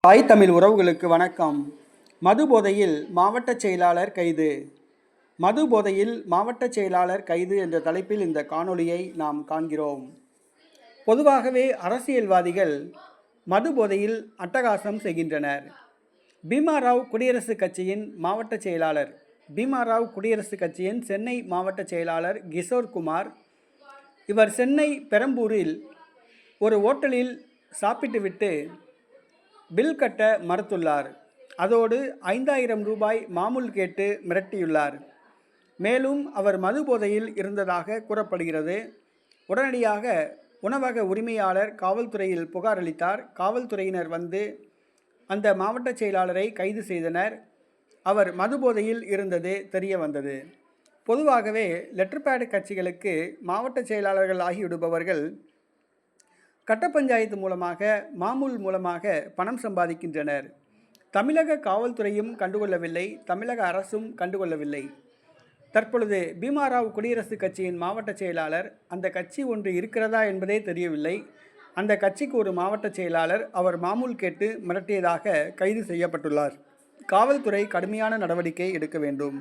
தாய் தமிழ் உறவுகளுக்கு வணக்கம். மது போதையில் மாவட்ட செயலாளர் கைது. மது போதையில் மாவட்ட செயலாளர் கைது என்ற தலைப்பில் இந்த காணொளியை நாம் காண்கிறோம். பொதுவாகவே அரசியல்வாதிகள் மது போதையில் அட்டகாசம் செய்கின்றனர். பீமாராவ் குடியரசுக் கட்சியின் மாவட்ட செயலாளர் பீமாராவ் குடியரசுக் கட்சியின் சென்னை மாவட்ட செயலாளர் கிஷோர் குமார், இவர் சென்னை பெரம்பூரில் ஒரு ஓட்டலில் சாப்பிட்டுவிட்டு பில் கட்ட மறுத்துள்ளார். அதோடு 5000 ரூபாய் மாமூல் கேட்டு மிரட்டியுள்ளார். மேலும் அவர் மது போதையில் இருந்ததாக கூறப்படுகிறது. உடனடியாக உணவக உரிமையாளர் காவல்துறையில் புகார் அளித்தார். காவல்துறையினர் வந்து அந்த மாவட்ட செயலாளரை கைது செய்தனர். அவர் மது போதையில் இருந்தது தெரிய வந்தது. பொதுவாகவே லெட்டர் பேட் கட்சிகளுக்கு மாவட்ட செயலாளர்கள் ஆகிவிடுபவர்கள் கட்ட பஞ்சாயத்து மூலமாக, மாமூல் மூலமாக பணம் சம்பாதிக்கின்றனர். தமிழக காவல்துறையும் கண்டுகொள்ளவில்லை, தமிழக அரசும் கண்டுகொள்ளவில்லை. தற்பொழுது பீமாராவ் குடியரசுக் கட்சியின் மாவட்ட செயலாளர், அந்த கட்சி ஒன்று இருக்கிறதா என்பதே தெரியவில்லை. அந்த கட்சிக்கு ஒரு மாவட்ட செயலாளர் அவர் மாமூல் கேட்டு மிரட்டியதாக கைது செய்யப்பட்டுள்ளார். காவல்துறை கடுமையான நடவடிக்கை எடுக்க வேண்டும்.